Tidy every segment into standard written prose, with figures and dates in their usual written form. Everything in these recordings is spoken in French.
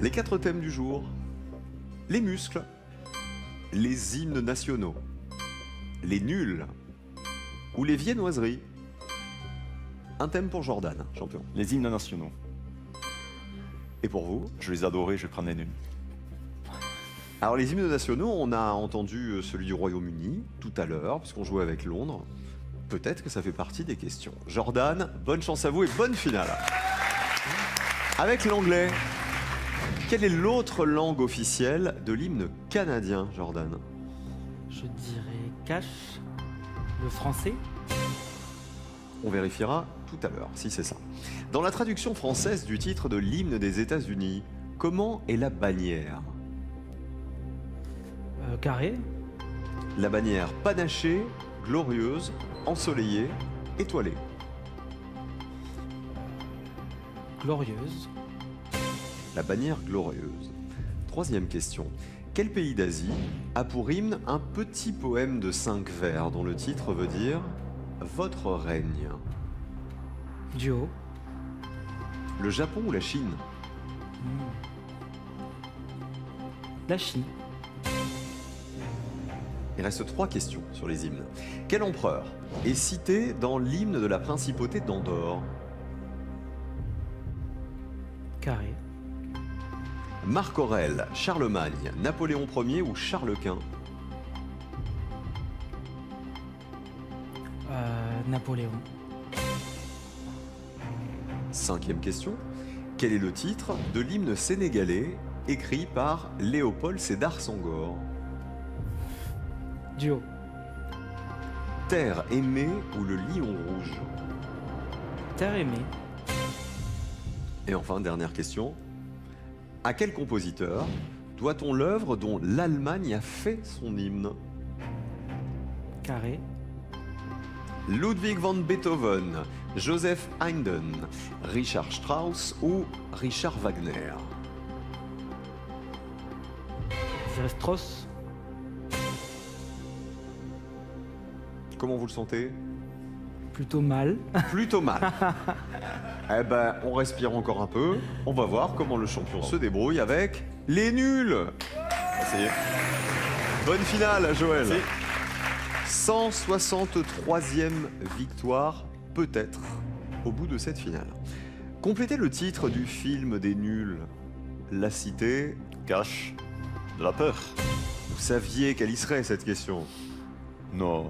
Les 4 thèmes du jour. Les muscles, les hymnes nationaux, les nuls ou les viennoiseries. Un thème pour Jordan, champion. Les hymnes nationaux. Et pour vous? Je les adorais, je vais prendre les nuls. Alors les hymnes nationaux, on a entendu celui du Royaume-Uni tout à l'heure, parce qu'on jouait avec Londres. Peut-être que ça fait partie des questions. Jordan, bonne chance à vous et bonne finale. Avec l'anglais, quelle est l'autre langue officielle de l'hymne canadien, Jordan? Je dirais cash, le français. On vérifiera tout à l'heure si c'est ça. Dans la traduction française du titre de l'hymne des États-Unis, comment est la bannière? Carré, La bannière panachée, glorieuse, ensoleillée, étoilée. glorieuse. La bannière glorieuse. Troisième question. Quel pays d'Asie a pour hymne un petit poème de 5 vers dont le titre veut dire « Votre règne » Duo. Le Japon ou la Chine? La Chine. Il reste 3 questions sur les hymnes. Quel empereur est cité dans l'hymne de la principauté d'Andorre? Carré. Marc Aurèle, Charlemagne, Napoléon Ier ou Charles Quint? Napoléon. 5e question. Quel est le titre de l'hymne sénégalais écrit par Léopold Sédar Senghor? Duo. Terre aimée ou le lion rouge? Terre aimée. Et enfin, dernière question. À quel compositeur doit-on l'œuvre dont l'Allemagne a fait son hymne? Carré. Ludwig van Beethoven, Joseph Haydn, Richard Strauss ou Richard Wagner? Je dirais Strauss. Comment vous le sentez? Plutôt mal. Plutôt mal. Eh ben, on respire encore un peu. On va voir comment le champion se débrouille avec les nuls. Essayez. Bonne finale, Joël. Merci. 163e victoire, peut-être, au bout de cette finale. Complétez le titre du film des nuls. La cité. Cache. De la peur. Vous saviez quelle y serait cette question? Non.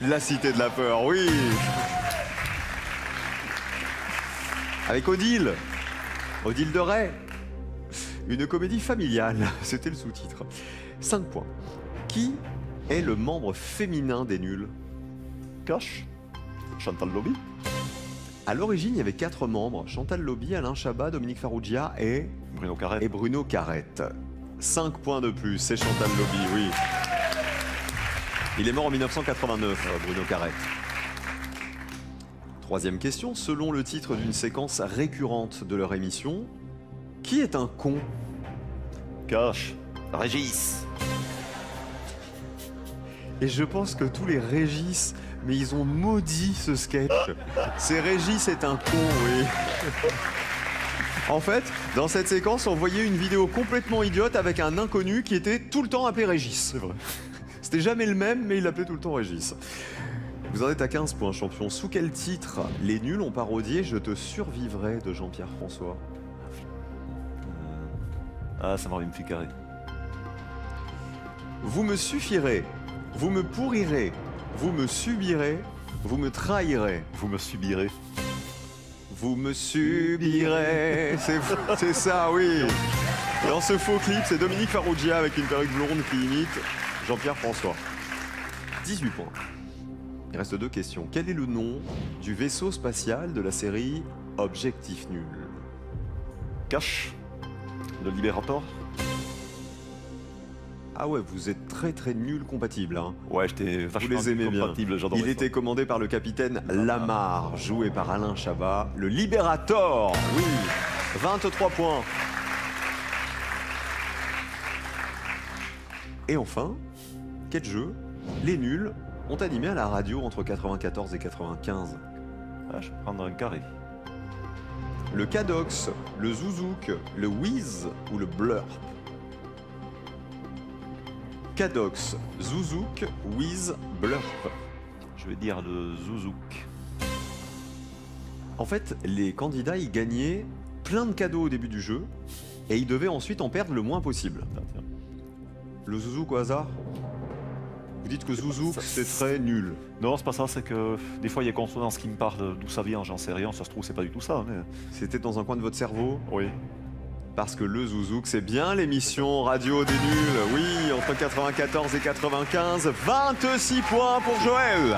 La cité de la peur, oui. Avec Odile. Odile de Ray. Une comédie familiale, c'était le sous-titre. 5 points. Qui est le membre féminin des nuls? Cache. Chantal Lobby. À l'origine, il y avait 4 membres. Chantal Lobby, Alain Chabat, Dominique Farrugia et Bruno Carrette. Bruno Carrette. 5 points de plus, c'est Chantal Lobby, oui. Il est mort en 1989, Bruno Carrette. 3e question. Selon le titre d'une séquence récurrente de leur émission, qui est un con? Cache. Régis. Et je pense que tous les Régis, mais ils ont maudit ce sketch. C'est Régis est un con, oui. En fait, dans cette séquence, on voyait une vidéo complètement idiote avec un inconnu qui était tout le temps appelé Régis. C'est vrai. C'était jamais le même, mais il l'appelait tout le temps Régis. Vous en êtes à 15 points, champion. Sous quel titre les nuls ont parodié Je te survivrai de Jean-Pierre François? Ah, ça m'a remis plus carré. Vous me suffirez, vous me pourrirez, vous me subirez, vous me trahirez. Vous me subirez. Vous me subirez. C'est ça, oui. Dans ce faux clip, c'est Dominique Farrugia avec une perruque blonde qui imite Jean-Pierre François. 18 points. Il reste 2 questions. Quel est le nom du vaisseau spatial de la série Objectif Nul? Cache. Le Libérator. Ah ouais, vous êtes très très nuls compatibles, hein. Ouais, j'étais Vous vachement les aimez bien. compatible, j'adorais Il ça. était commandé par le capitaine Lamar, joué par Alain Chabat. Le Libérator, oui. 23 points. Et enfin, quel jeu les nuls ont animé à la radio entre 94 et 95? Ah, je vais prendre un carré. le Cadox, le Zouzouk, le Whiz ou le Blurp? Cadox, Zouzouk, Whiz, Blurp. Je vais dire le Zouzouk. En fait, les candidats, ils gagnaient plein de cadeaux au début du jeu et ils devaient ensuite en perdre le moins possible. Tiens. Le Zouzouk au hasard? Vous dites que Zouzouk, c'est très nul. Non, c'est pas ça, c'est que des fois il y a des consonances qui me parlent d'où ça vient, j'en sais rien, ça se trouve c'est pas du tout ça. Mais... C'était dans un coin de votre cerveau? Oui. Parce que le Zouzouk, c'est bien l'émission radio des nuls. Oui, entre 94 et 95, 26 points pour Joël.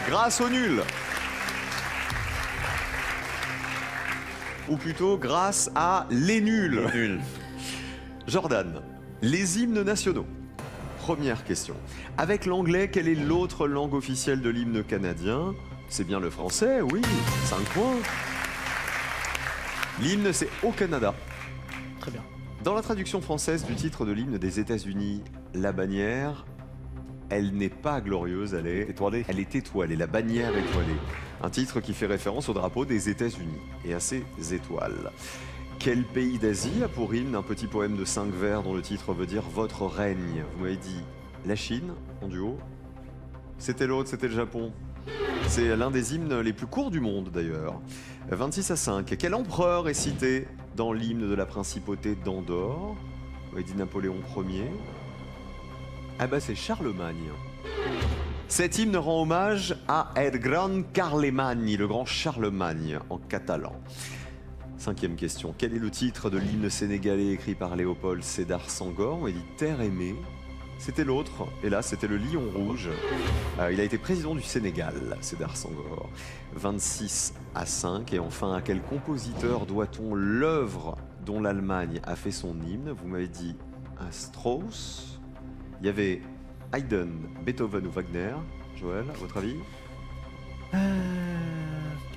Grâce au nul. Ou plutôt grâce à les nuls. Nul. Jordan, les hymnes nationaux. Première question. Avec l'anglais, quelle est l'autre langue officielle de l'hymne canadien? C'est bien le français, oui. 5 points. L'hymne, c'est au Canada. Très bien. Dans la traduction française du titre de l'hymne des États-Unis, la bannière, elle n'est pas glorieuse, elle est Étoilé. Elle est étoilée, la bannière étoilée. Un titre qui fait référence au drapeau des États-Unis et à ses étoiles. Quel pays d'Asie a pour hymne un petit poème de 5 vers dont le titre veut dire « Votre règne » Vous m'avez dit la Chine, en duo. C'était l'autre, c'était le Japon. C'est l'un des hymnes les plus courts du monde d'ailleurs. 26-5. Quel empereur est cité dans l'hymne de la principauté d'Andorre? Vous m'avez dit Napoléon Ier. Ah bah c'est Charlemagne. Cet hymne rend hommage à El Gran Carlemany, le grand Charlemagne en catalan. 5e question. Quel est le titre de l'hymne sénégalais écrit par Léopold Sédar Senghor? On a dit Terre aimée. C'était l'autre, et là c'était le Lion Rouge. Il a été président du Sénégal, Sédar Senghor. 26-5. Et enfin, à quel compositeur doit-on l'œuvre dont l'Allemagne a fait son hymne? Vous m'avez dit à Strauss. Il y avait Haydn, Beethoven ou Wagner. Joël, à votre avis?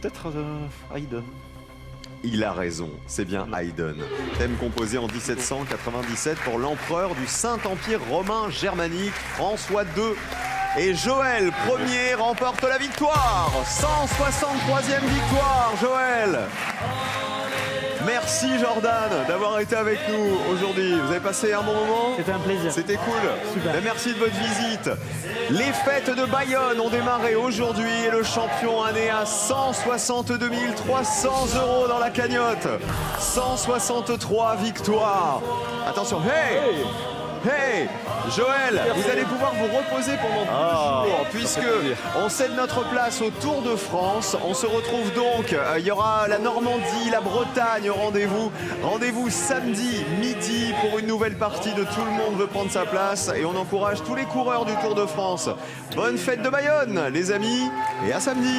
Peut-être Haydn. Il a raison, c'est bien Haydn. Thème composé en 1797 pour l'empereur du Saint-Empire romain germanique, François II. Et Joël, premier, remporte la victoire. 163e victoire, Joël. Merci Jordan d'avoir été avec nous aujourd'hui. Vous avez passé un bon moment? C'était un plaisir. C'était cool. Super. Ben, merci de votre visite. Les fêtes de Bayonne ont démarré aujourd'hui et le champion a né à 162 300 € dans la cagnotte. 163 victoires. Attention, hey! Hey! Joël, vous allez pouvoir vous reposer pendant 2 jours puisque on cède notre place au Tour de France. On se retrouve donc, il y aura la Normandie, la Bretagne au rendez-vous. Rendez-vous samedi midi pour une nouvelle partie de Tout le monde veut prendre sa place et on encourage tous les coureurs du Tour de France. Bonne fête de Bayonne les amis et à samedi.